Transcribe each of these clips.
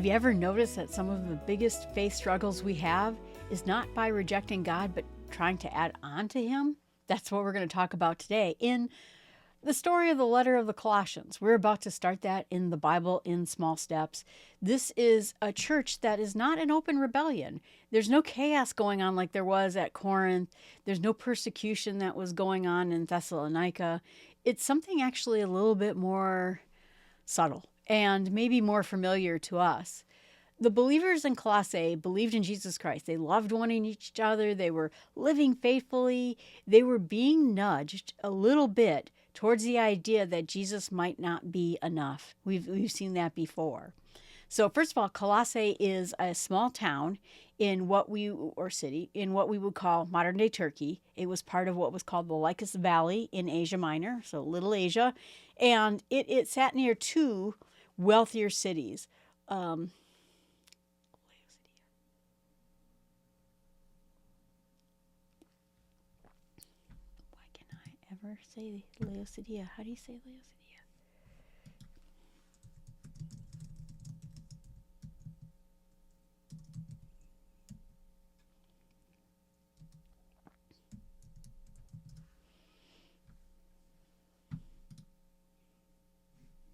Have you ever noticed that some of the biggest faith struggles we have is not by rejecting God, but trying to add on to Him? That's what we're going to talk about today in the story of the letter of the Colossians. We're about to start that in the Bible in small steps. This is a church that is not an open rebellion. There's no chaos going on like there was at Corinth. There's no persecution that was going on in Thessalonica. It's something actually a little bit more subtle and maybe more familiar to us. The believers in Colossae believed in Jesus Christ. They loved one each other. They were living faithfully. They were being nudged a little bit towards the idea that Jesus might not be enough. We've seen that before. So first of all, Colossae is a small town city in what we would call modern day Turkey. It was part of what was called the Lycus Valley in Asia Minor, so Little Asia, and it sat near two wealthier cities. Why can I ever say Laodicea? How do you say Laodicea?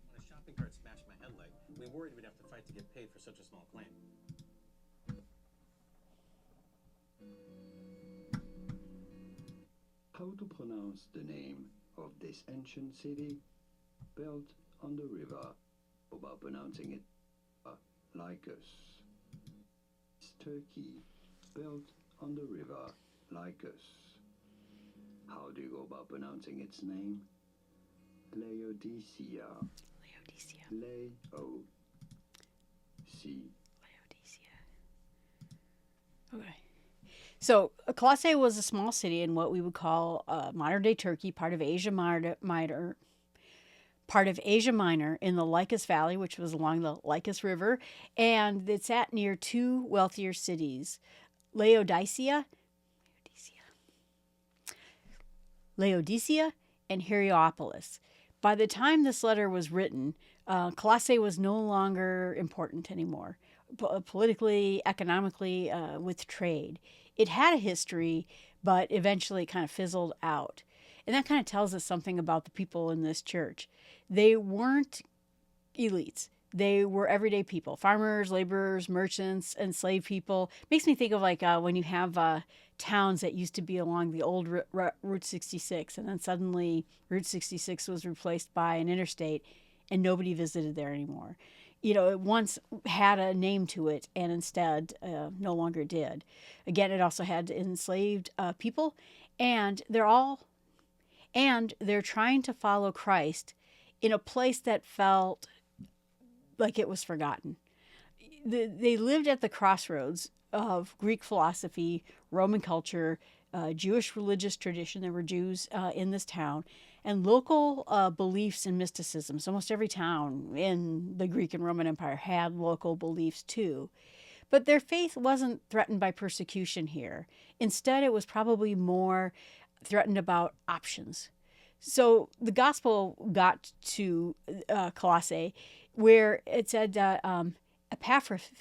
When a shopping cart smashed my headlight, we worried we'd have to fight to get paid for such a small claim. How to pronounce the name of this ancient city built on the river, or by pronouncing it Lycus. It's Turkey, built on the river Lycus. How do you go about pronouncing its name? Laodicea. Laodicea. Laodicea. Okay. So Colossae was a small city in what we would call modern day Turkey, part of Asia Minor, in the Lycus Valley, which was along the Lycus River, and it sat near two wealthier cities, Laodicea and Hierapolis. By the time this letter was written, Colossae was no longer important anymore, politically, economically, with trade. It had a history, but eventually kind of fizzled out. And that kind of tells us something about the people in this church. They weren't elites. They were everyday people, farmers, laborers, merchants, enslaved people. Makes me think of like when you have towns that used to be along the old Route 66, and then suddenly Route 66 was replaced by an interstate, and nobody visited there anymore. You know, it once had a name to it, and instead no longer did. Again, it also had enslaved people, and they're trying to follow Christ in a place that felt like it was forgotten. They lived at the crossroads of Greek philosophy, Roman culture, Jewish religious tradition. There were Jews in this town, and local beliefs and mysticism. So almost every town in the Greek and Roman Empire had local beliefs too. But their faith wasn't threatened by persecution here. Instead, it was probably more threatened about options. So the gospel got to Colossae, where it said Epaphras.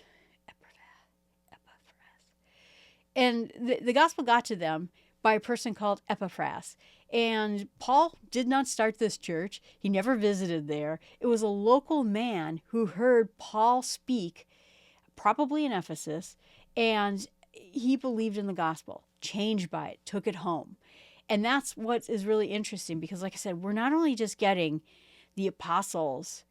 And the gospel got to them by a person called Epaphras. And Paul did not start this church. He never visited there. It was a local man who heard Paul speak, probably in Ephesus, and he believed in the gospel, changed by it, took it home. And that's what is really interesting because, like I said, we're not only just getting the apostles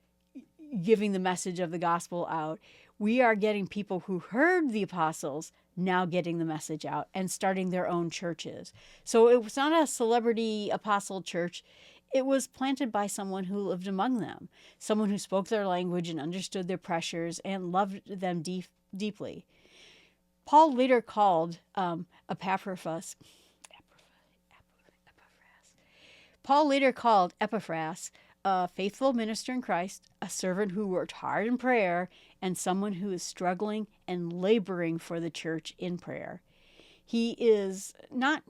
giving the message of the gospel out, we are getting people who heard the apostles now getting the message out and starting their own churches. So it was not a celebrity apostle church. It was planted by someone who lived among them, someone who spoke their language and understood their pressures and loved them deeply. Paul later called Epaphras. Paul later called Epaphras a faithful minister in Christ, a servant who worked hard in prayer, and someone who is struggling and laboring for the church in prayer. He is not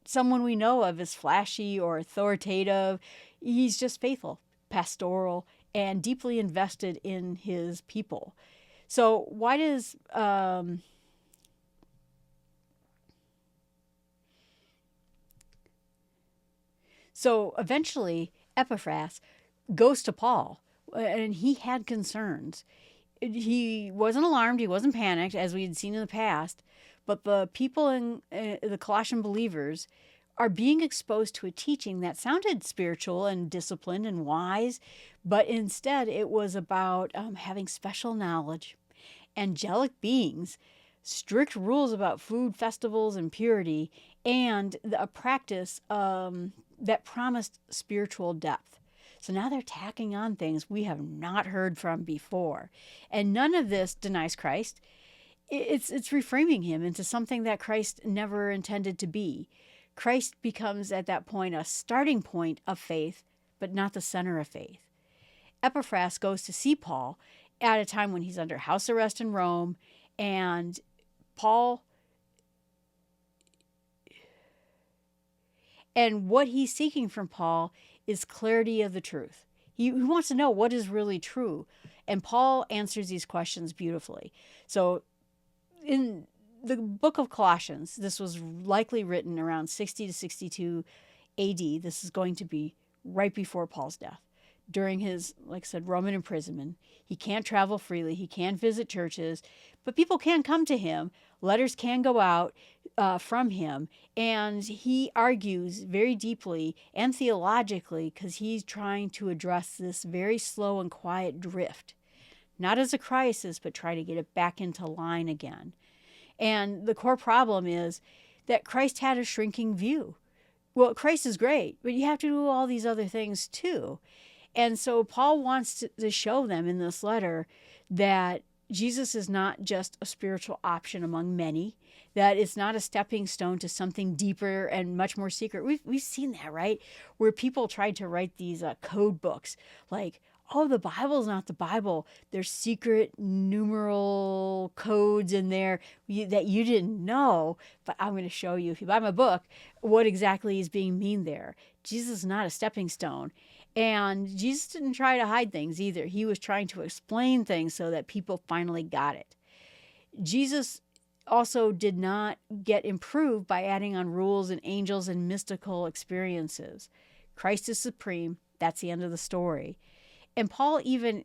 someone we know of as flashy or authoritative. He's just faithful, pastoral, and deeply invested in his people. So why does so eventually Epaphras goes to Paul, and he had concerns. He wasn't alarmed, he wasn't panicked, as we had seen in the past, but the people in the Colossian believers are being exposed to a teaching that sounded spiritual and disciplined and wise, but instead it was about having special knowledge, angelic beings, strict rules about food, festivals, and purity, and a practice that promised spiritual depth. So now they're tacking on things we have not heard from before. And none of this denies Christ. It's reframing him into something that Christ never intended to be. Christ becomes at that point a starting point of faith, but not the center of faith. Epaphras goes to see Paul at a time when he's under house arrest in Rome, and Paul, and what he's seeking from Paul is clarity of the truth. He wants to know what is really true. And Paul answers these questions beautifully. So in the book of Colossians, this was likely written around 60 to 62 AD. This is going to be right before Paul's death. During his, like I said, Roman imprisonment. He can't travel freely. He can't visit churches, but people can come to him. Letters can go out from him. And he argues very deeply and theologically because he's trying to address this very slow and quiet drift. Not as a crisis, but try to get it back into line again. And the core problem is that Christ had a shrinking view. Well, Christ is great, but you have to do all these other things too. And so Paul wants to show them in this letter that Jesus is not just a spiritual option among many, that it's not a stepping stone to something deeper and much more secret. We've seen that, right? Where people tried to write these code books like, oh, the Bible's not the Bible. There's secret numeral codes in there that you didn't know, but I'm going to show you, if you buy my book, what exactly is being mean there. Jesus is not a stepping stone. And Jesus didn't try to hide things either. He was trying to explain things so that people finally got it. Jesus also did not get improved by adding on rules and angels and mystical experiences. Christ is supreme. That's the end of the story. And Paul even,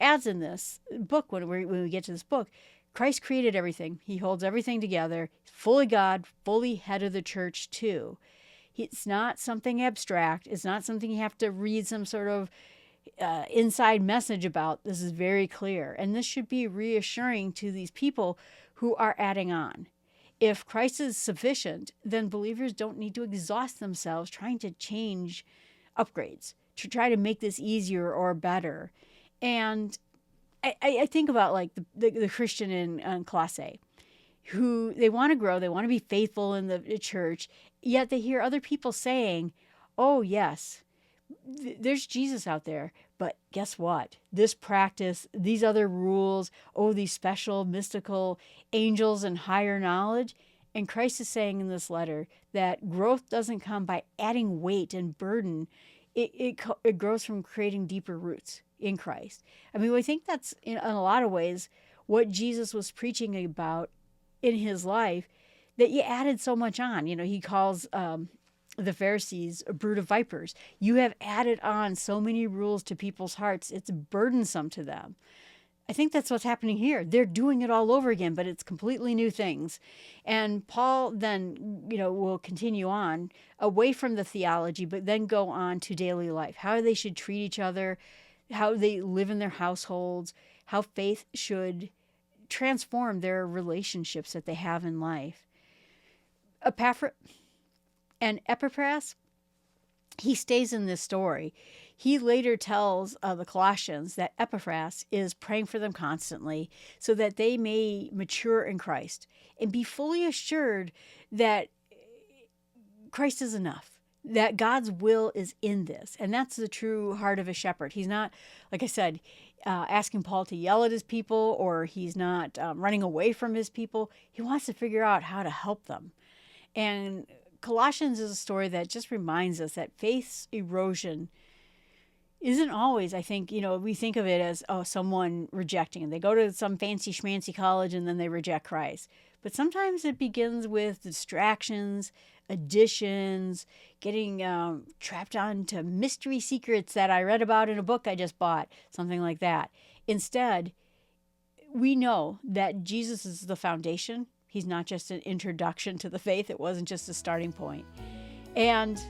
adds in this book, when we get to this book, Christ created everything. He holds everything together. He's fully God, fully head of the church too. It's not something abstract. It's not something you have to read some sort of inside message about. This is very clear. And this should be reassuring to these people who are adding on. If Christ is sufficient, then believers don't need to exhaust themselves trying to change upgrades, to try to make this easier or better. And I think about like the Christian in Colossae, who they want to grow, they want to be faithful in the church, yet they hear other people saying, oh, yes, there's Jesus out there, but guess what? This practice, these other rules, oh, these special mystical angels and higher knowledge. And Christ is saying in this letter that growth doesn't come by adding weight and burden. It grows from creating deeper roots in Christ. I mean, I think that's in a lot of ways what Jesus was preaching about in his life, that you added so much on. He calls the Pharisees a brood of vipers. You have added on so many rules to people's hearts. It's burdensome to them. I think that's what's happening here. They're doing it all over again, but it's completely new things. And Paul then, will continue on away from the theology, but then go on to daily life, how they should treat each other, how they live in their households, how faith should transform their relationships that they have in life. Epaphras, he stays in this story. He later tells the Colossians that Epaphras is praying for them constantly so that they may mature in Christ and be fully assured that Christ is enough, that God's will is in this. And that's the true heart of a shepherd. He's not, like I said, asking Paul to yell at his people, or he's not running away from his people. He wants to figure out how to help them. And Colossians is a story that just reminds us that faith's erosion isn't always, I think, we think of it as, someone rejecting. They go to some fancy schmancy college and then they reject Christ. But sometimes it begins with distractions, additions, getting trapped onto mystery secrets that I read about in a book I just bought, something like that. Instead, we know that Jesus is the foundation. He's not just an introduction to the faith. It wasn't just a starting point. And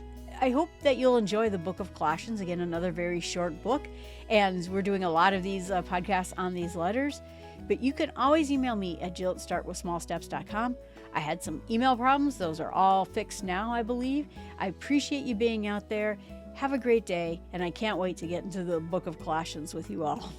I hope that you'll enjoy the book of Colossians. Again, another very short book. And we're doing a lot of these podcasts on these letters. But you can always email me at jill@startwithsmallsteps.com. I had some email problems. Those are all fixed now, I believe. I appreciate you being out there. Have a great day. And I can't wait to get into the book of Colossians with you all.